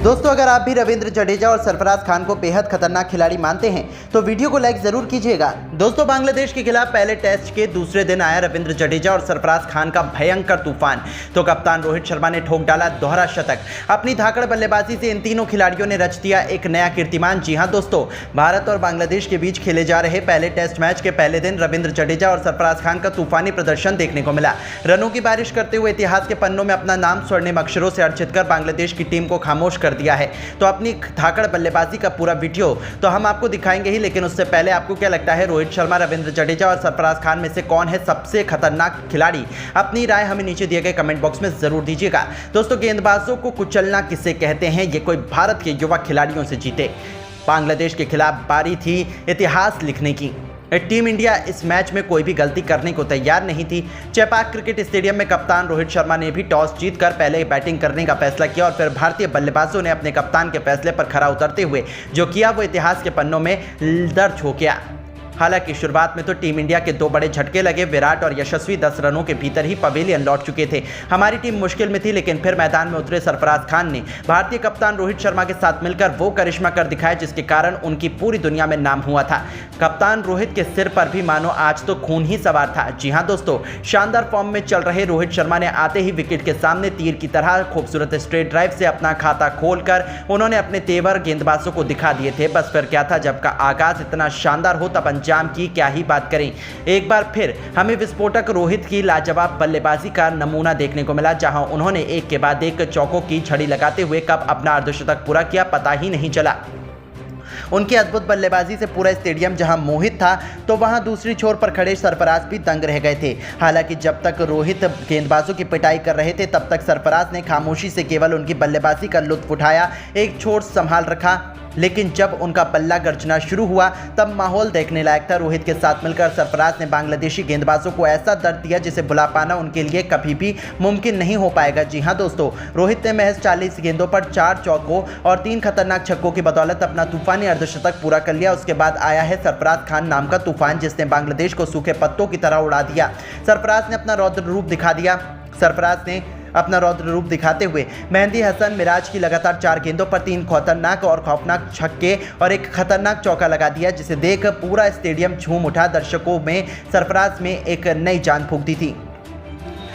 दोस्तों, अगर आप भी रविंद्र जडेजा और सरफराज खान को बेहद खतरनाक खिलाड़ी मानते हैं तो वीडियो को लाइक जरूर कीजिएगा। दोस्तों, बांग्लादेश के खिलाफ पहले टेस्ट के दूसरे दिन आया रविंद्र जडेजा और सरफराज खान का भयंकर तूफान। तो कप्तान रोहित शर्मा ने ठोक डाला दोहरा शतक। अपनी धाकड़ बल्लेबाजी से इन तीनों खिलाड़ियों ने रच दिया एक नया कीर्तिमान। जी हां दोस्तों, भारत और बांग्लादेश के बीच खेले जा रहे पहले टेस्ट मैच के पहले दिन रविंद्र जडेजा और सरफराज खान का तूफानी प्रदर्शन देखने को मिला। रनों की बारिश करते हुए इतिहास के पन्नों में अपना नाम स्वर्णिम अक्षरों से अर्चित कर बांग्लादेश की टीम को खामोश कर दिया है। तो अपनी धाकड़ बल्लेबाजी का पूरा वीडियो तो हम आपको दिखाएंगे ही, लेकिन उससे पहले आपको क्या लगता है रोहित शर्मा, रविंद्र जडेजा और सरफराज खान में से कौन है सबसे खतरनाक खिलाड़ी? अपनी राय हमें नीचे दिए गए कमेंट बॉक्स में जरूर दीजिएगा। दोस्तों, गेंदबाजों को कुचलना किसे कहते हैं, ये कोई भारत के युवा खिलाड़ियों से जीते। बांग्लादेश के खिलाफ बारी थी इतिहास लिखने की। टीम इंडिया इस मैच में कोई भी गलती करने को तैयार नहीं थी। चेपाक क्रिकेट स्टेडियम में कप्तान रोहित शर्मा ने भी टॉस जीतकर पहले बैटिंग करने का फैसला किया और फिर भारतीय बल्लेबाजों ने अपने कप्तान के फैसले पर खरा उतरते हुए जो किया वो इतिहास के पन्नों में दर्ज हो गया। हालांकि शुरुआत में तो टीम इंडिया के दो बड़े झटके लगे। विराट और यशस्वी 10 रनों के भीतर ही पवेलियन लौट चुके थे। हमारी टीम मुश्किल में थी, लेकिन फिर मैदान में उतरे सरफराज खान ने भारतीय कप्तान रोहित शर्मा के साथ मिलकर वो करिश्मा कर दिखाया जिसके कारण उनकी पूरी दुनिया में नाम हुआ था। कप्तान रोहित के सिर पर भी मानो आज तो खून ही सवार था। जी हाँ दोस्तों, शानदार फॉर्म में चल रहे रोहित शर्मा ने आते ही विकेट के सामने तीर की तरह खूबसूरत स्ट्रेट ड्राइव से अपना खाता खोलकर उन्होंने अपने तेवर गेंदबाजों को दिखा दिए थे। बस फिर क्या था, जब का आगाज इतना शानदार हो तब अंजाम की क्या ही बात करें। एक बार फिर हमें विस्फोटक रोहित की लाजवाब बल्लेबाजी का नमूना देखने को मिला, जहां उन्होंने एक के बाद एक चौकों की झड़ी लगाते हुए कब अपना अर्धशतक पूरा किया पता ही नहीं चला। उनकी अद्भुत बल्लेबाजी से पूरा स्टेडियम जहां मोहित था तो वहां दूसरी छोर पर खड़े सरफराज भी दंग रह गए थे। हालांकि जब तक रोहित गेंदबाजों की पिटाई कर रहे थे तब तक सरफराज ने खामोशी से केवल उनकी बल्लेबाजी का लुत्फ उठाया, एक छोर संभाल रखा। लेकिन जब उनका बल्ला गरजना शुरू हुआ तब माहौल देखने लायक था। रोहित के साथ मिलकर सरफराज ने बांग्लादेशी गेंदबाजों को ऐसा दर्द दिया जिसे भुला पाना उनके लिए कभी भी मुमकिन नहीं हो पाएगा। जी हां दोस्तों, रोहित ने महज 40 गेंदों पर 4 चौकों और 3 खतरनाक छक्कों की बदौलत अपना तूफानी अर्धशतक पूरा कर लिया। उसके बाद आया है सरफराज खान नाम का तूफान, जिसने बांग्लादेश को सूखे पत्तों की तरह उड़ा दिया। सरफराज ने अपना रौद्र रूप दिखा दिया। सरफराज ने अपना रौद्र रूप दिखाते हुए मेहंदी हसन मिराज की लगातार 4 गेंदों पर 3 खतरनाक और खौफनाक छक्के और एक खतरनाक चौका लगा दिया, जिसे देख पूरा स्टेडियम झूम उठा। दर्शकों में सरफराज में एक नई जान फूंक दी थी।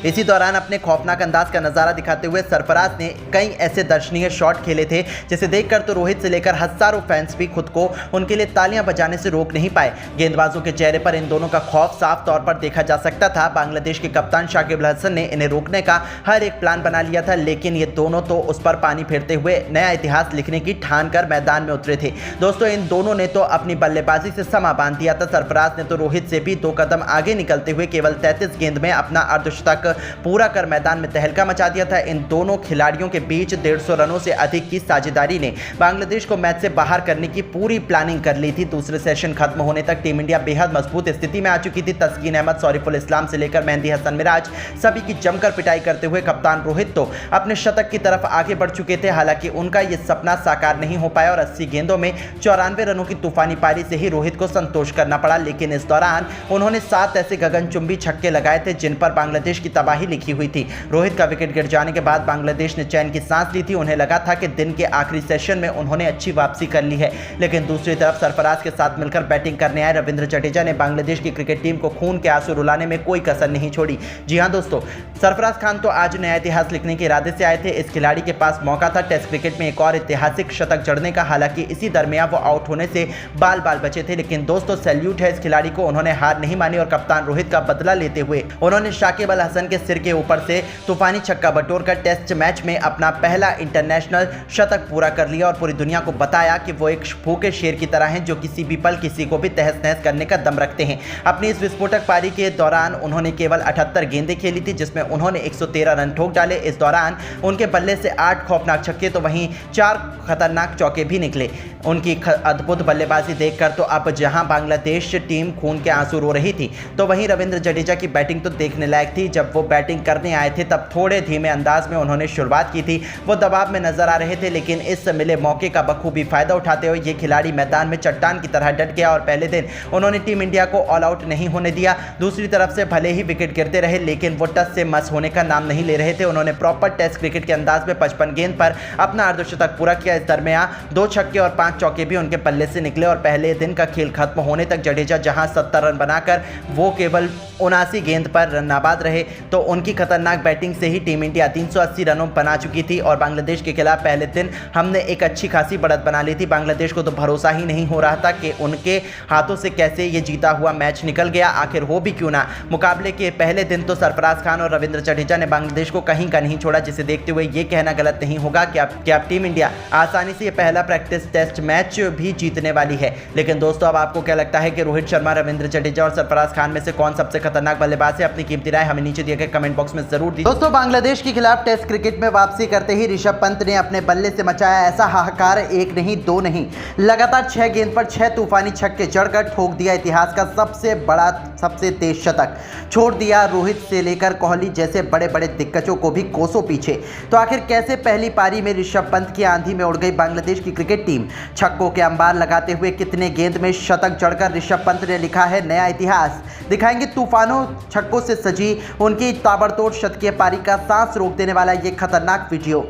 इसी दौरान अपने खौफनाक अंदाज का नजारा दिखाते हुए सरफराज ने कई ऐसे दर्शनीय शॉट खेले थे जिसे देखकर तो रोहित से लेकर हजारों फैंस भी खुद को उनके लिए तालियां बजाने से रोक नहीं पाए। गेंदबाजों के चेहरे पर इन दोनों का खौफ साफ तौर पर देखा जा सकता था। बांग्लादेश के कप्तान शाकिब अल हसन ने इन्हें रोकने का हर एक प्लान बना लिया था, लेकिन ये दोनों तो उस पर पानी फेरते हुए नया इतिहास लिखने की ठान कर मैदान में उतरे थे। दोस्तों, इन दोनों ने तो अपनी बल्लेबाजी से समा बांध दिया था। सरफराज ने तो रोहित से भी 2 कदम आगे निकलते हुए केवल 33 गेंद में अपना अर्धशतक पूरा कर मैदान में तहलका मचा दिया था। इन दोनों खिलाड़ियों के बीच 150 रनों से अधिक की साझेदारी ने बांग्लादेश को मैच से बाहर करने की पूरी प्लानिंग कर ली थी। दूसरे सेशन खत्म होने तक टीम इंडिया बेहद मजबूत स्थिति में आ चुकी थी। तस्कीन अहमद, सौरिफुल इस्लाम से लेकर मेहंदी हसन मिराज सभी की जमकर पिटाई करते हुए कप्तान रोहित तो अपने शतक की तरफ आगे बढ़ चुके थे। हालांकि उनका यह सपना साकार नहीं हो पाया और 80 गेंदों में 94 रनों की तूफानी पारी से ही रोहित को संतोष करना पड़ा। लेकिन इस दौरान उन्होंने 7 ऐसे गगनचुंबी छक्के लगाए थे जिन पर बांग्लादेश की तबाही लिखी हुई थी। रोहित का विकेट गिर जाने के बाद बांग्लादेश ने चैन की सांस ली थी। उन्हें लगा था कि दिन के आखिरी सेशन में उन्होंने अच्छी वापसी कर ली है। लेकिन दूसरी तरफ सरफराज के साथ मिलकर बैटिंग करने आए रविंद्र जडेजा ने बांग्लादेश की क्रिकेट टीम को खून के आंसू रुलाने में कोई कसर नहीं छोड़ी। जी हां दोस्तों, सरफराज खान तो आज नया इतिहास लिखने के इरादे से आए थे। इस खिलाड़ी के पास मौका था टेस्ट क्रिकेट में एक और ऐतिहासिक शतक जड़ने का। हालांकि इसी दरमियान वो आउट होने से बाल बाल बचे थे। लेकिन दोस्तों, सैल्यूट है इस खिलाड़ी को, उन्होंने हार नहीं मानी और कप्तान रोहित का बदला लेते हुए उन्होंने शाकिब अल हसन के सिर के ऊपर से तूफानी छक्का बटोरकर टेस्ट मैच में अपना पहला इंटरनेशनल शतक पूरा कर लिया और पूरी दुनिया को बताया कि वो एक भूखे शेर की तरह हैं जो किसी भी पल किसी को भी तहस नहस करने का दम रखते हैं। अपनी इस विस्फोटक पारी के दौरान उन्होंने केवल 78 गेंदें खेली थी, जिसमें उन्होंने 113 रन ठोक डाले। इस दौरान उनके बल्ले से 8 खौफनाक छक्के तो वहीं 4 खतरनाक चौके भी निकले। उनकी अद्भुत बल्लेबाजी देखकर तो अब जहां बांग्लादेश टीम खून के आंसू रो रही थी, तो वहीं रविंद्र जडेजा की बैटिंग तो देखने लायक थी। जब वो वो बैटिंग करने आए थे तब थोड़े धीमे अंदाज में उन्होंने शुरुआत की थी। वो दबाव में नजर आ रहे थे, लेकिन इस मिले मौके का बखूबी फायदा उठाते हुए ये खिलाड़ी मैदान में चट्टान की तरह डट गया और पहले दिन उन्होंने टीम इंडिया को ऑल आउट नहीं होने दिया। दूसरी तरफ से भले ही विकेट गिरते रहे, लेकिन वो टस से मस होने का नाम नहीं ले रहे थे। उन्होंने प्रॉपर टेस्ट क्रिकेट के अंदाज में 55 गेंद पर अपना अर्धशतक पूरा किया। इस दरमियान 2 छक्के और 5 चौके भी उनके पल्ले से निकले और पहले दिन का खेल खत्म होने तक जडेजा जहां 70 रन बनाकर वो केवल 79 गेंद पर रन नाबाद रहे, तो उनकी खतरनाक बैटिंग से ही टीम इंडिया 380 रनों बना चुकी थी और बांग्लादेश के खिलाफ पहले दिन हमने एक अच्छी खासी बढ़त बना ली थी। बांग्लादेश को तो भरोसा ही नहीं हो रहा था कि उनके हाथों से कैसे ये जीता हुआ मैच निकल गया। आखिर हो भी क्यों ना, मुकाबले के पहले दिन तो सरफराज खान और रविंद्र जडेजा ने बांग्लादेश को कहीं का नहीं छोड़ा, जिसे देखते हुए ये कहना गलत नहीं होगा कि आप टीम इंडिया आसानी से ये पहला प्रैक्टिस टेस्ट मैच भी जीतने वाली है। लेकिन दोस्तों, अब आपको क्या लगता है कि रोहित शर्मा, रविंद्र जडेजा और सरफराज खान में से कौन सबसे खतरनाक बल्लेबाज है? अपनी कीमती राय हमें नीचे दिए गए कमेंट बॉक्स में जरूर दी। दोस्तों, बांग्लादेश के खिलाफ टेस्ट क्रिकेट में वापसी करते ही ऋषभ पंत ने अपने बल्ले से मचाया ऐसा हाहाकार, एक नहीं दो नहीं, लगातार 6 गेंद पर 6 तूफानी छक्के जड़कर ठोक दिया इतिहास का सबसे बड़ा, सबसे तेज शतक, छोड़ दिया रोहित से लेकर कोहली जैसे बड़े बड़े दिग्गजों को भी कोसों पीछे। तो आखिर कैसे पहली पारी में ऋषभ पंत की आंधी में उड़ गई बांग्लादेश की क्रिकेट टीम? छक्कों के अंबार लगाते हुए कितने गेंद में शतक जड़कर ऋषभ पंत ने लिखा है नया इतिहास? दिखाएंगे तूफानों छक्कों से सजी उनकी ताबड़तोड़ शतकीय पारी का सांस रोक देने वाला ये खतरनाक वीडियो।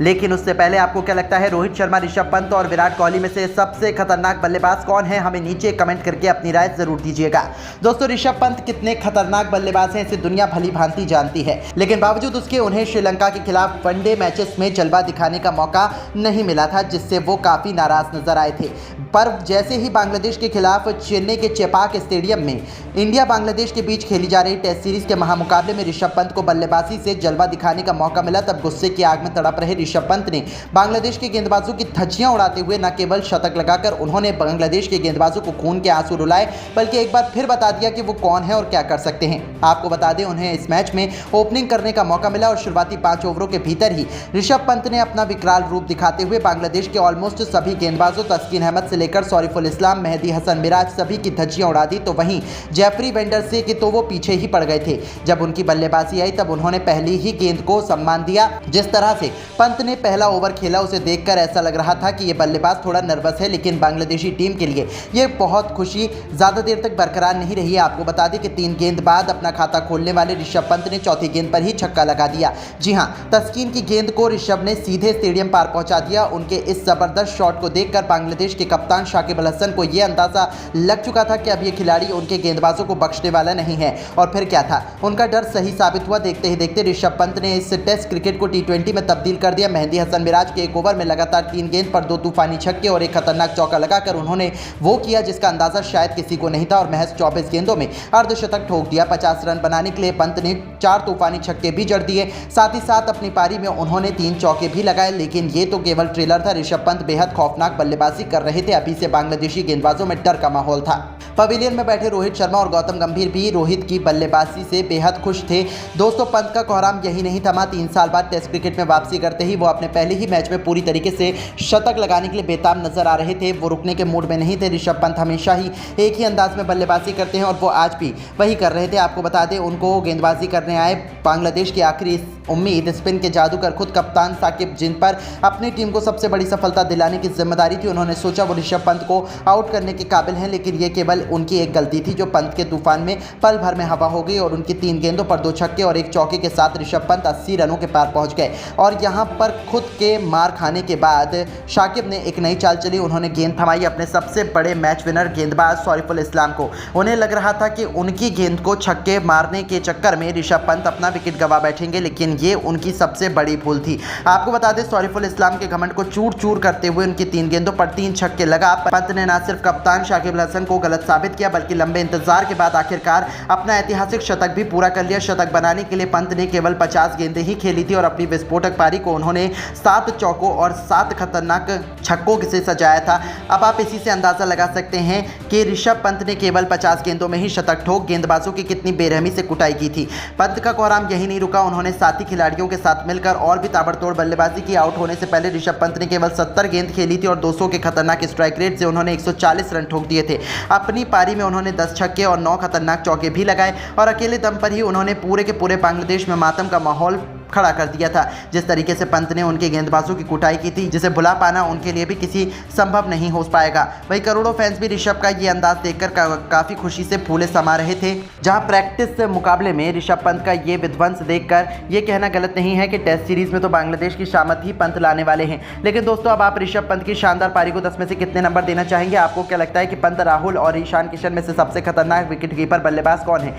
लेकिन उससे पहले आपको क्या लगता है, रोहित शर्मा, ऋषभ पंत और विराट कोहली में से सबसे खतरनाक बल्लेबाज कौन है? हमें नीचे कमेंट करके अपनी राय जरूर दीजिएगा। दोस्तों, ऋषभ पंत कितने खतरनाक बल्लेबाज हैं इसे दुनिया भली भांति जानती है, लेकिन बावजूद उसके उन्हें श्रीलंका के खिलाफ वनडे मैचेस में जलवा दिखाने का मौका नहीं मिला था, जिससे वो काफी नाराज नजर आए थे। पर जैसे ही बांग्लादेश के खिलाफ चेन्नई के चेपाक स्टेडियम में इंडिया बांग्लादेश के बीच खेली जा रही टेस्ट सीरीज के महामुकाबले में ऋषभ पंत को बल्लेबाजी से जलवा दिखाने का मौका मिला, तब गुस्से की आग में तड़प रहे ऋषभ पंत ने बांग्लादेश के गेंदबाजों की धज्जियां उड़ाते हुए न केवल शतक लगाकर उन्होंने बांग्लादेश के गेंदबाजों को खून के आंसू रुलाए, बल्कि एक बार फिर बता दिया कि वो कौन है और क्या कर सकते हैं। आपको बता दें, उन्हें इस मैच में ओपनिंग करने का मौका मिला और शुरुआती 5 ओवरों के भीतर ही ऋषभ पंत ने अपना विकराल रूप दिखाते हुए बांग्लादेश के ऑलमोस्ट सभी गेंदबाजों, तस्कीन अहमद से लेकर सौरिफुल इस्लाम, मेहदी हसन मिराज, सभी की धज्जियां उड़ा दी। तो वहीं जेफरी वेंडरसे के तो वो पीछे ही पड़ गए थे। जब उनकी बल्लेबाजी आई तब उन्होंने पहली ही गेंद को सम्मान दिया। जिस तरह से पंत ने पहला ओवर खेला उसे देखकर ऐसा लग रहा था कि ये बल्लेबाज थोड़ा नर्वस है, लेकिन बांग्लादेशी टीम के लिए ये बहुत खुशी ज्यादा देर तक बरकरार नहीं रही है। आपको बता दें कि 3 गेंद बाद अपना खाता खोलने वाले ऋषभ पंत ने चौथी गेंद पर ही छक्का लगा दिया। जी हां, तस्कीन की गेंद को ऋषभ ने सीधे स्टेडियम पार पहुंचा दिया। उनके इस जबरदस्त शॉट को देखकर बांग्लादेश के कप्तान शाकिब अल हसन को यह अंदाजा लग चुका था कि अब ये खिलाड़ी उनके गेंदबाजों को बख्शने वाला नहीं है। और फिर क्या था, उनका डर सही साबित हुआ। देखते ही देखते ऋषभ पंत ने इस टेस्ट क्रिकेट को T20 में तब्दील कर दिया। मेहदी हसन मिराज के एक ओवर में लगातार 3 गेंद पर 2 तूफानी छक्के और एक खतरनाक चौका लगाकर उन्होंने वो किया जिसका अंदाजा शायद किसी को नहीं था और महज 24 गेंदों में अर्धशतक ठोक दिया। 50 रन बनाने के लिए पंत ने 4 तूफानी छक्के भी जड़ दिए, साथ ही साथ अपनी पारी में उन्होंने 3 चौके भी लगाए। लेकिन ये तो केवल ट्रेलर था। ऋषभ पंत बेहद खौफनाक बल्लेबाजी कर रहे थे। अभी से बांग्लादेशी गेंदबाजों में डर का माहौल था। पवेलियन में बैठे रोहित शर्मा और गौतम गंभीर भी रोहित की बल्लेबाजी से बेहद खुश थे। दोस्तों, पंत का कोहराम यही नहीं थमा। 3 साल बाद टेस्ट क्रिकेट में वापसी करते ही वो अपने पहले ही मैच में पूरी तरीके से शतक लगाने के लिए बेताब नजर आ रहे थे। वो रुकने के मूड में नहीं थे। ऋषभ पंत हमेशा ही एक ही अंदाज में बल्लेबाजी करते हैं और वो आज भी वही कर रहे थे। आपको बता दें, उनको गेंदबाजी करने आए बांग्लादेश की आखिरी उम्मीद स्पिन के जादूगर खुद कप्तान साकिब, जिन पर अपनी टीम को सबसे बड़ी सफलता दिलाने की जिम्मेदारी थी। उन्होंने सोचा वो ऋषभ पंत को आउट करने के काबिल हैं, लेकिन ये केवल उनकी एक गलती थी जो पंत के तूफान में पल भर में हवा हो गई और उनकी 3 गेंदों पर 2 छक्के और 1 चौके के साथ ऋषभ पंत 80 रनों के पार पहुंच गए। और यहां पर खुद के मार खाने के बाद शाकिब ने एक नई चाल चली। उन्होंने गेंद थमाई अपने सबसे बड़े मैच विनर गेंदबाज सौरिफुल इस्लाम को। उन्हें लग रहा था कि उनकी गेंद को छक्के मारने के चक्कर में ऋषभ पंत अपना विकेट गंवा बैठेंगे, लेकिन ये उनकी सबसे बड़ी भूल थी। आपको बता दें, सौरिफुल इस्लाम के घमंड को चूर चूर करते हुए उनकी 3 गेंदों पर 3 छक्के लगा पंत ने न सिर्फ कप्तान शाकिब अल हसन को गलत साबित किया, बल्कि लंबे इंतजार के बाद आखिरकार अपना ऐतिहासिक शतक भी पूरा कर लिया। शतक बनाने के लिए पंत ने केवल 50 गेंदें ही खेली थी और अपनी विस्फोटक पारी को उन्होंने 7 चौकों और 7 खतरनाक छक्कों से सजाया था। अब आप इसी से अंदाजा लगा सकते हैं कि ऋषभ पंत ने केवल 50 गेंदों में ही शतक ठोक गेंदबाजों की कितनी बेरहमी से कुटाई की थी। पंत का कोहराम यही नहीं रुका। उन्होंने साथी खिलाड़ियों के साथ मिलकर और भी ताबड़तोड़ बल्लेबाजी की। आउट होने से पहले ऋषभ पंत ने केवल 70 गेंद खेली थी और 200 के खतरनाक स्ट्राइक रेट से उन्होंने 140 रन ठोक दिए थे। अपनी वहीं पारी में उन्होंने 10 छक्के और 9 खतरनाक चौके भी लगाए और अकेले दम पर ही उन्होंने पूरे के पूरे बांग्लादेश में मातम का माहौल खड़ा कर दिया था। जिस तरीके से पंत ने उनके गेंदबाजों की कुटाई की थी, जिसे भुला पाना उनके लिए भी किसी संभव नहीं हो पाएगा। वहीं करोड़ों फैंस भी ऋषभ का ये अंदाज देखकर काफी खुशी से फूले समा रहे थे। जहां प्रैक्टिस मुकाबले में ऋषभ पंत का ये विध्वंस देखकर ये कहना गलत नहीं है कि टेस्ट सीरीज में तो बांग्लादेश की शामत ही पंत लाने वाले हैं। लेकिन दोस्तों, अब आप ऋषभ पंत की शानदार पारी को 10 में से कितने नंबर देना चाहेंगे? आपको क्या लगता है कि पंत, राहुल और ईशान किशन में से सबसे खतरनाक विकेटकीपर बल्लेबाज कौन है?